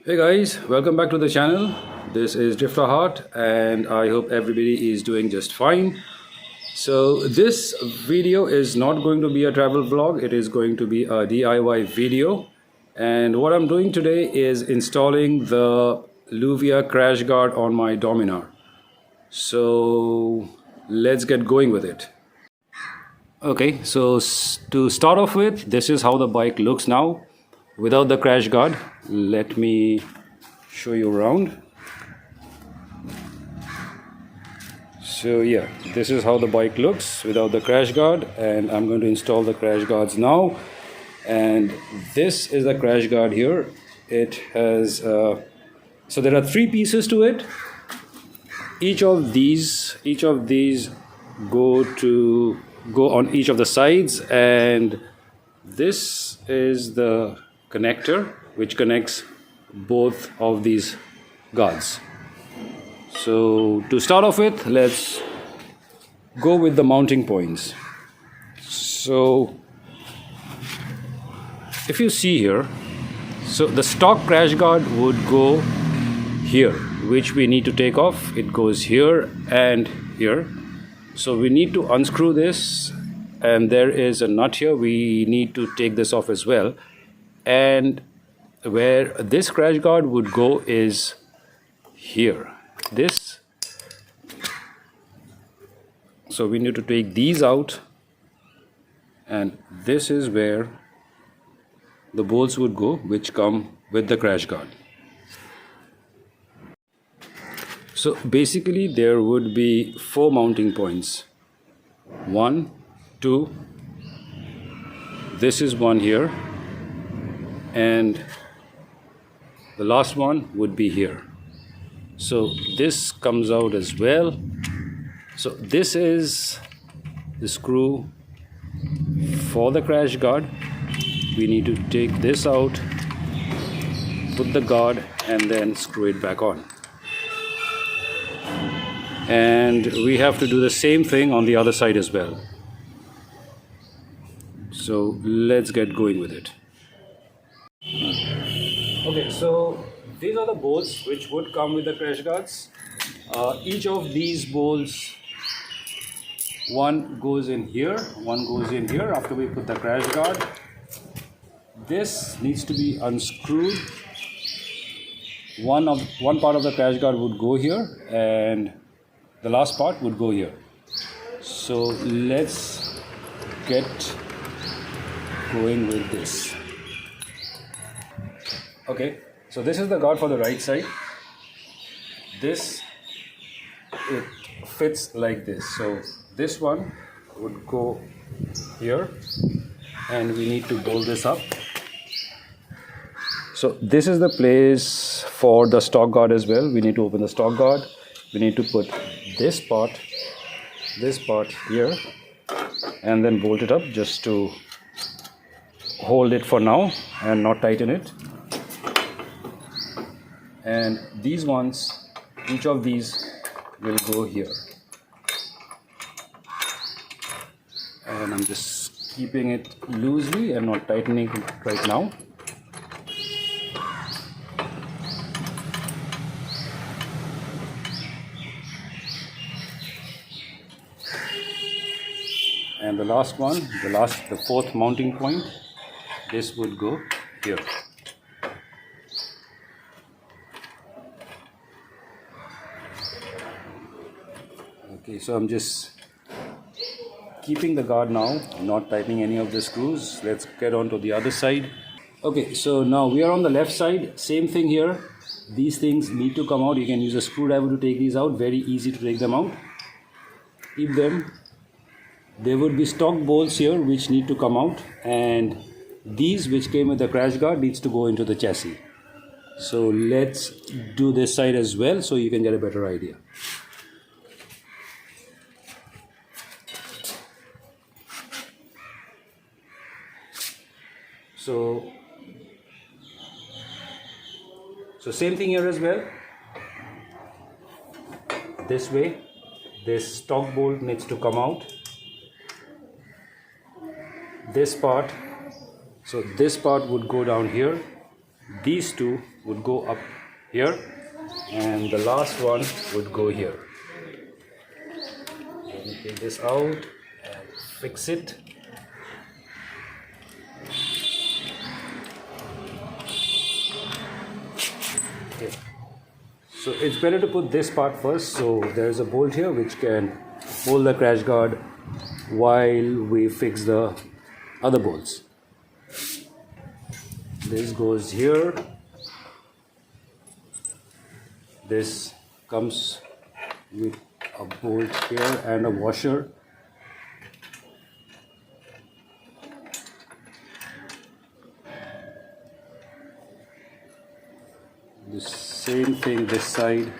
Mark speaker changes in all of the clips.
Speaker 1: Hey guys, welcome back to the channel. This is Drifter Heart and I hope everybody is doing just fine. So this video is not going to be a travel vlog, it is going to be a DIY video. And what I'm doing today is installing the Lluvia Crash Guard on my Dominar. So let's get going with it. Okay, so to start off with, this is how the bike looks now without the crash guard. Let me show you around. So yeah, this is how the bike looks without the crash guard, and I'm going to install the crash guards now. And this is the crash guard here. It has so there are three pieces to it. Each of these go on each of the sides, and this is the connector which connects both of these guards. So to start off with, let's go with the mounting points. So if you see here, so the stock crash guard would go here, which we need to take off. It goes here and here. So we need to unscrew this, and there is a nut here. We need to take this off as well. And where this crash guard would go is here. This. So we need to take these out, and this is where the bolts would go, which come with the crash guard. So basically there would be 4 mounting points. 1, 2, this is one here, and the last one would be here. So this comes out as well. So this is the screw for the crash guard. We need to take this out, put the guard, and then screw it back on. And we have to do the same thing on the other side as well. So let's get going with it. Okay, so these are the bolts which would come with the crash guards. Each of these bolts, one goes in here, one goes in here after we put the crash guard. This needs to be unscrewed. One part of the crash guard would go here, and the last part would go here. So let's get going with this. Okay, so this is the guard for the right side. This, it fits like this. So this one would go here, and we need to bolt this up. So this is the place for the stock guard as well. We need to open the stock guard. We need to put this part here, and then bolt it up just to hold it for now and not tighten it. And these ones, each of these will go here. And I'm just keeping it loosely and not tightening it right now. And the last one, the fourth mounting point, this would go here. Okay, so I'm just keeping the guard now, not tightening any of the screws. Let's get on to the other side. Okay, so now we are on the left side. Same thing here. These things need to come out. You can use a screwdriver to take these out. Very easy to take them out. Keep them. There would be stock bolts here which need to come out, and these which came with the crash guard needs to go into the chassis. So let's do this side as well so you can get a better idea. So same thing here as well. This way, this stock bolt needs to come out. This part, so this part would go down here. These two would go up here and the last one would go here. Let me take this out and fix it. Okay. So it's better to put this part first. So there's a bolt here which can hold the crash guard while we fix the other bolts. This goes here. This comes with a bolt here and a washer. The same thing this side.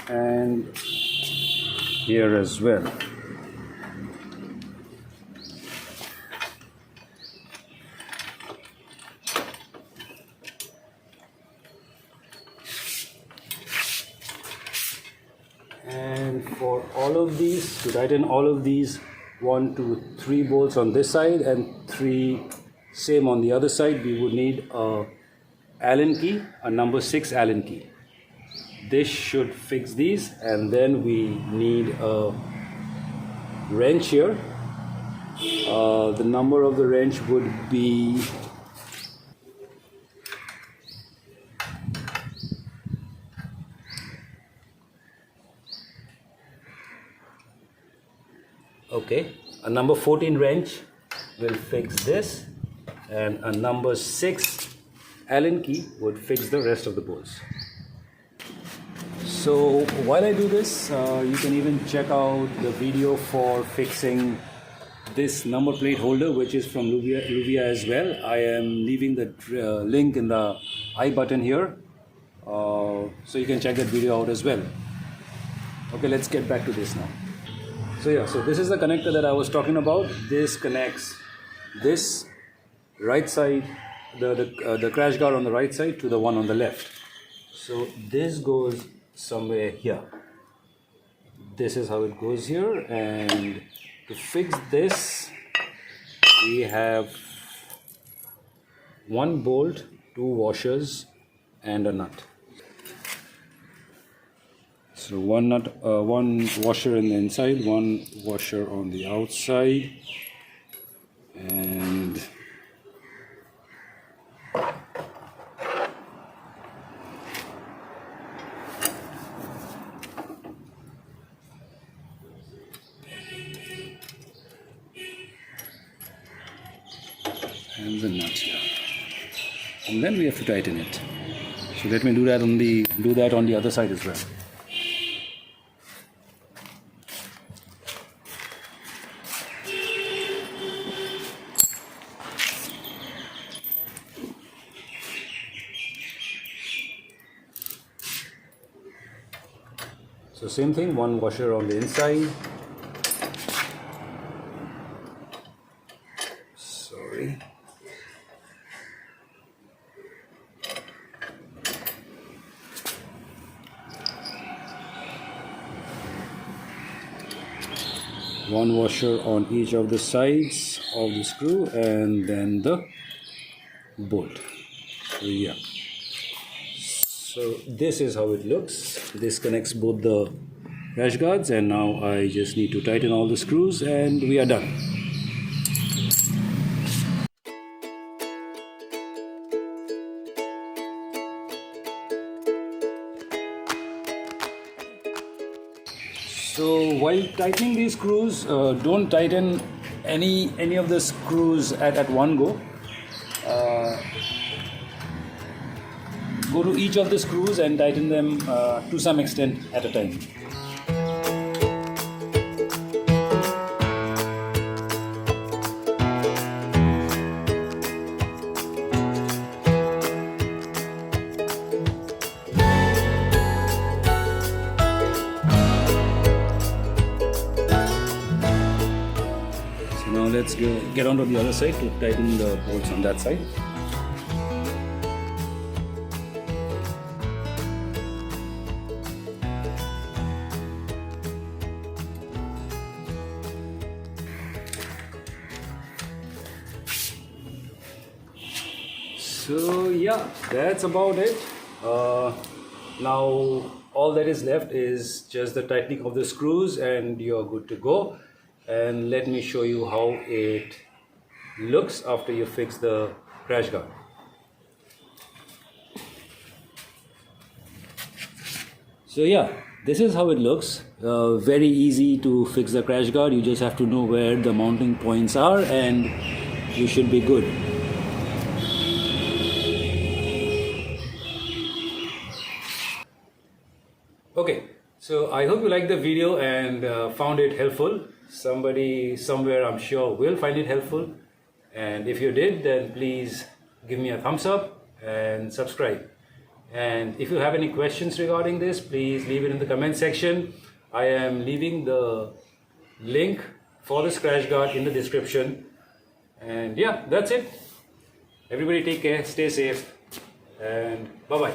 Speaker 1: And here as well. And for all of these, to tighten all of these, 1, 2, 3 bolts on this side and 3 same on the other side, we would need a Allen key, a number 6 Allen key. This should fix these, and then we need a wrench here. The number of the wrench would be a number 14 wrench will fix this, and a number 6 Allen key would fix the rest of the bolts. So while I do this, you can even check out the video for fixing this number plate holder, which is from Lluvia as well. I am leaving the link in the I button here, so you can check that video out as well. Okay, let's get back to this now. So this is the connector that I was talking about. This connects this right side, the crash guard on the right side, to the one on the left. So this goes somewhere here. This is how it goes here, and to fix this we have 1 bolt, 2 washers and a nut. So one washer in the inside, 1 washer on the outside, and the nut here, and then we have to tighten it. So let me do that on the other side as well. So same thing, 1 washer on the inside. Sorry. One washer on each of the sides of the screw, and then the bolt. So yeah. So this is how it looks. This connects both the crash guards, and now I just need to tighten all the screws and we are done. So while tightening these screws, don't tighten any of the screws at one go. Go to each of the screws and tighten them to some extent at a time. So now let's get onto the other side to tighten the bolts on that side. So yeah, that's about it. Now all that is left is just the tightening of the screws and you're good to go. And let me show you how it looks after you fix the crash guard. So yeah, this is how it looks. Very easy to fix the crash guard. You just have to know where the mounting points are and you should be good. Okay, so I hope you liked the video and found it helpful. Somebody somewhere I'm sure will find it helpful. And if you did, then please give me a thumbs up and subscribe. And if you have any questions regarding this, please leave it in the comment section. I am leaving the link for the crash guard in the description. And yeah, that's it. Everybody take care, stay safe, and bye-bye.